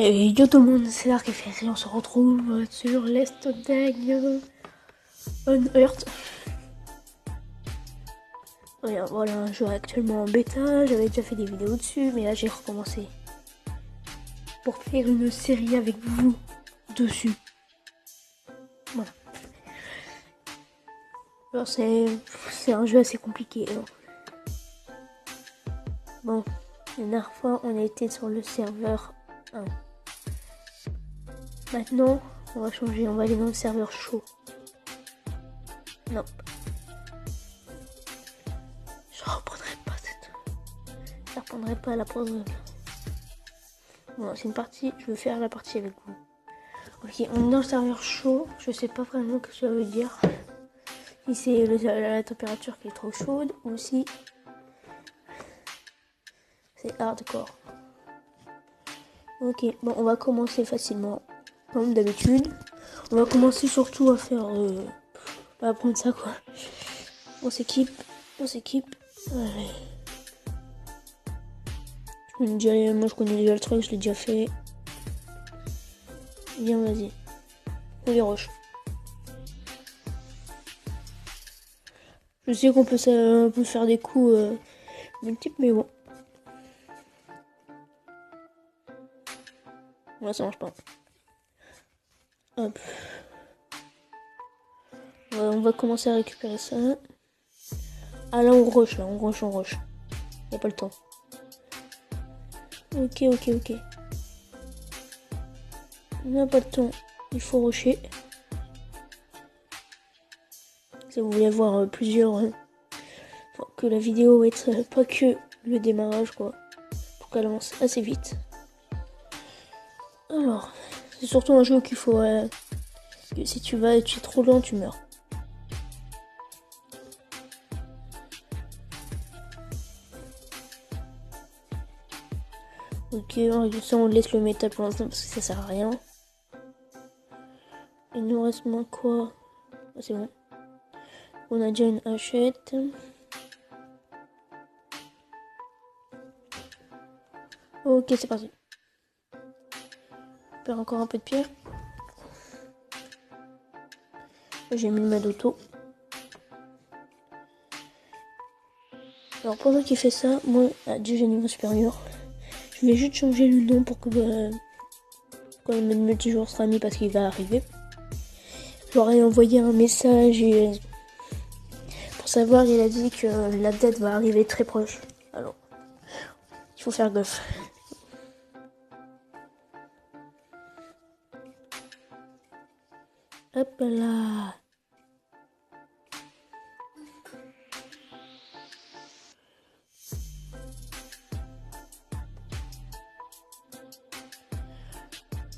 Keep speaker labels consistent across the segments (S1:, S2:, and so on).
S1: Et yo tout le monde, c'est là qui fait et on se retrouve sur l'Estodeg Unearthed. Voilà, je joue actuellement en bêta, j'avais déjà fait des vidéos dessus, mais là j'ai recommencé pour faire une série avec vous dessus. Voilà. Alors c'est un jeu assez compliqué. Alors. Bon, la dernière fois on a été sur le serveur 1. Maintenant, on va changer, on va aller dans le serveur chaud. Non. Je reprendrai pas cette... Je reprendrai pas la pause. Bon, c'est une partie, je veux faire la partie avec vous. Ok, on est dans le serveur chaud, je sais pas vraiment ce que ça veut dire. Si c'est la température qui est trop chaude ou si c'est hardcore. Ok, bon, on va commencer facilement, comme d'habitude. On va commencer surtout à faire... à prendre ça quoi. On s'équipe. Allez. Moi je connais déjà le truc, je l'ai déjà fait. Viens, vas-y. On les rush. Je sais qu'on peut faire des coups multiples, mais bon. Moi ça marche pas. Hop. On va commencer à récupérer ça. Ah là on rush, on rush. Y'a pas le temps. Ok. On n'a pas le temps. Il faut rusher. Si vous voulez voir plusieurs... que la vidéo va être pas que le démarrage quoi. Pour qu'elle avance assez vite. Alors, c'est surtout un jeu qu'il faut... que si tu es trop lent, tu meurs. Ok, ça on laisse le métal pour l'instant parce que ça sert à rien. Il nous reste moins quoi? Ah, c'est bon. On a déjà une hachette. Ok, c'est parti. On perd encore un peu de pierre. J'ai mis le mode auto. Alors pendant qu'il fait ça, moi, déjà niveau supérieur, je vais juste changer le nom pour que quand le multijoueur sera mis parce qu'il va arriver. J'aurais envoyé un message pour savoir, il a dit que la date va arriver très proche. Alors, il faut faire gaffe. Hop là.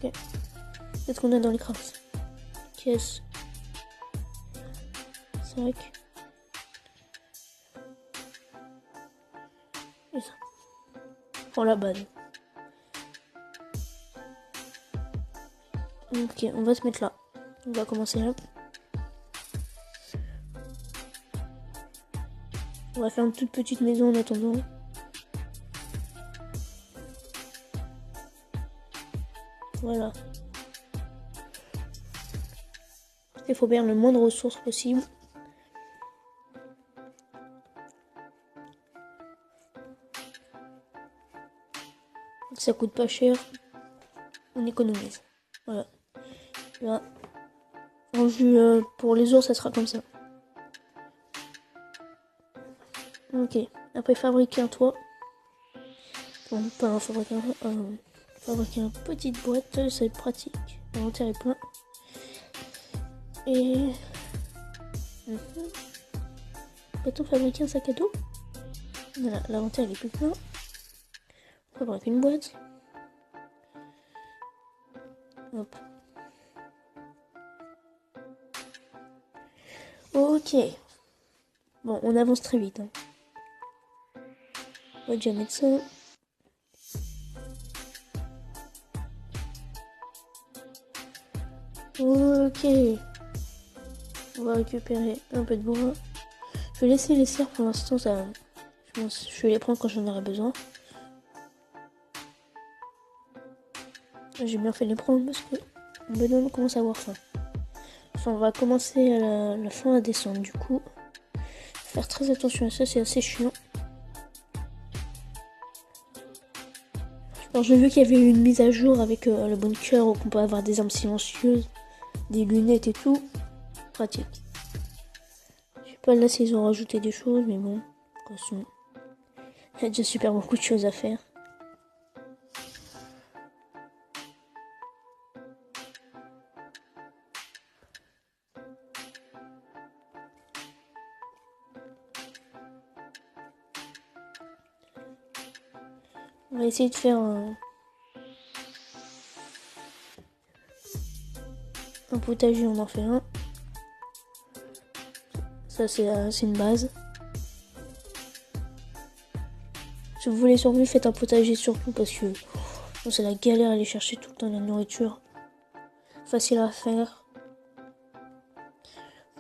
S1: Ok. Qu'est-ce qu'on a dans les crafts? Caisse. Sac. Et ça. Prends la balle. Ok, on va se mettre là. On va commencer là. On va faire une toute petite maison en attendant. Voilà. Il faut perdre le moins de ressources possible. Ça coûte pas cher. On économise. Voilà. Là. En vue pour les ours, ça sera comme ça. Ok. Après, fabriquer un toit. Bon, pas un fabriquer fabriquer une petite boîte, ça va être pratique. L'inventaire est plein. Et... Peut-on fabriquer un sac à dos? Voilà, l'inventaire est plus plein. On fabrique une boîte. Hop. Ok. Bon, on avance très vite. Hein. On va déjà mettre ça. Ok. On va récupérer un peu de bois. Je vais laisser les cerfs pour l'instant. Ça, je vais les prendre quand j'en aurai besoin. J'ai bien fait de les prendre parce que le bonhomme commence à avoir faim. Enfin, on va commencer à la fin à descendre. Du coup, faire très attention à ça, c'est assez chiant. Alors j'ai vu qu'il y avait eu une mise à jour avec le bunker où on peut avoir des armes silencieuses, des lunettes et tout. Pratique. Je sais pas là s'ils ont rajouté des choses, mais bon, de toute façon, il y a déjà super beaucoup de choses à faire. On va essayer de faire un potager, on en fait un. Ça c'est une base. Si vous voulez survivre, faites un potager surtout parce que c'est la galère à aller chercher tout le temps la nourriture. Facile à faire.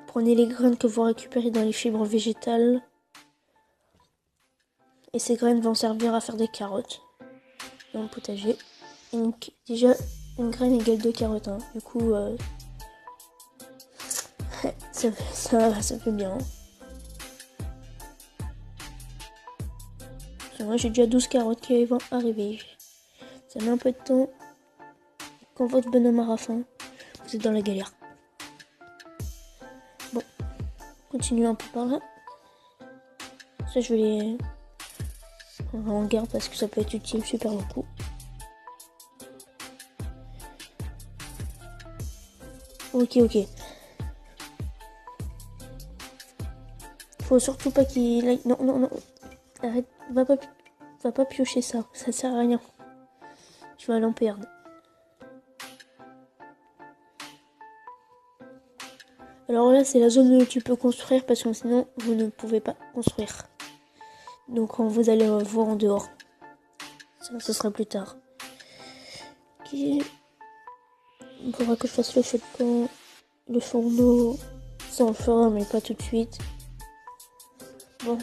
S1: Prenez les graines que vous récupérez dans les fibres végétales. Et ces graines vont servir à faire des carottes. Dans le potager. Donc déjà, une graine égale 2 carottes. Hein. Du coup, ça fait bien. Moi j'ai déjà 12 carottes qui vont arriver. Ça met un peu de temps. Quand votre bonhomme aura faim, vous êtes dans la galère. Bon, continuez un peu par là. Ça je vais les... On garde parce que ça peut être utile super beaucoup. Ok. Faut surtout pas qu'il... Non. Arrête, va pas piocher ça sert à rien. Tu vas l'en perdre. Alors là, c'est la zone où tu peux construire parce que sinon, vous ne pouvez pas construire. Donc, quand vous allez voir en dehors. Ça, ce sera plus tard. Ok. Il faudra que je fasse le feu de camp, le fourneau. Ça, on le fera, mais pas tout de suite. Bon.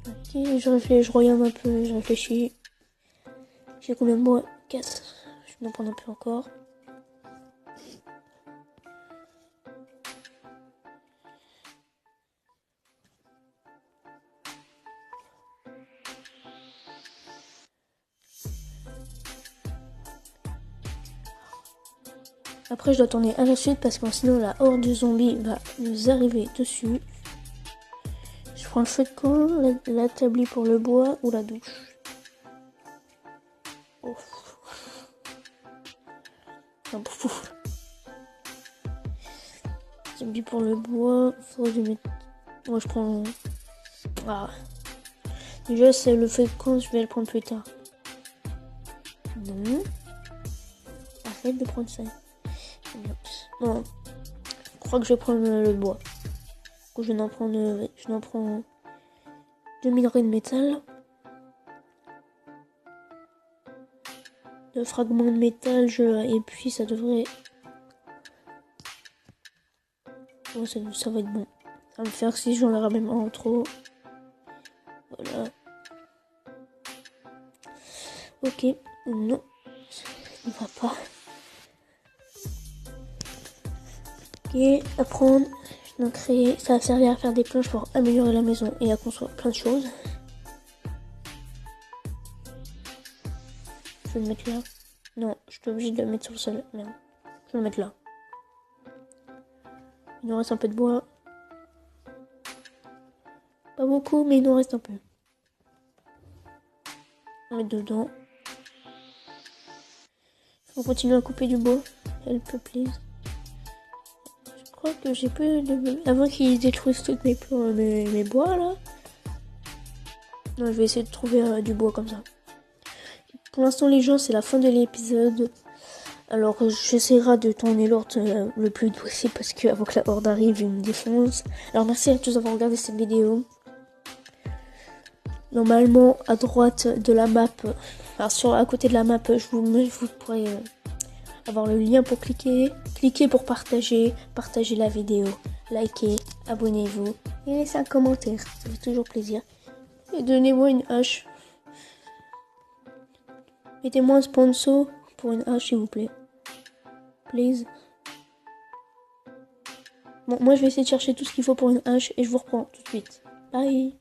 S1: Ok, je regarde un peu, je réfléchis. J'ai combien de bois? 4. Je vais en prendre un peu encore. Après, je dois tourner à la suite parce que sinon la horde de zombies va nous arriver dessus. Je prends le feu de camp, l'établi pour le bois ou la douche. Ouf. L'établi pour le bois, faudrait que je mette... Moi, je prends... Ah. Déjà, c'est le feu de camp, je vais le prendre plus tard. Non. Arrête de prendre ça. Non. Je crois que je vais prendre le bois. Du coup, je n'en prends 2 minerais de métal. 2 fragments de métal, et puis ça devrait... Oh, ça va être bon. Ça va me faire si j'en aurai même en trop. Voilà. Ok. Non. Il va pas. Ok. À prendre. Je vais en créer. Ça va servir à faire des planches pour améliorer la maison et à construire plein de choses. Je vais le mettre là. Non, je suis obligée de le mettre sur le sol. Merde. Je vais le mettre là. Il nous reste un peu de bois. Pas beaucoup, mais il nous reste un peu. On va mettre dedans. On continue à couper du bois. Help please. Je crois que j'ai peu de... Avant qu'ils détruisent toutes mes bois là. Non, je vais essayer de trouver du bois comme ça. Pour l'instant les gens, c'est la fin de l'épisode. Alors j'essaierai de tourner l'horde le plus vite possible parce que avant que la horde arrive, il me défonce. Alors merci à tous d'avoir regardé cette vidéo. Normalement à droite de la map, alors à côté de la map, vous pourrez avoir le lien pour cliquer. Cliquez pour partager la vidéo, likez, abonnez-vous et laissez un commentaire, ça fait toujours plaisir. Donnez-moi une hache. Mettez-moi un sponsor pour une hache, s'il vous plaît. Please. Bon, moi je vais essayer de chercher tout ce qu'il faut pour une hache et je vous reprends tout de suite. Bye.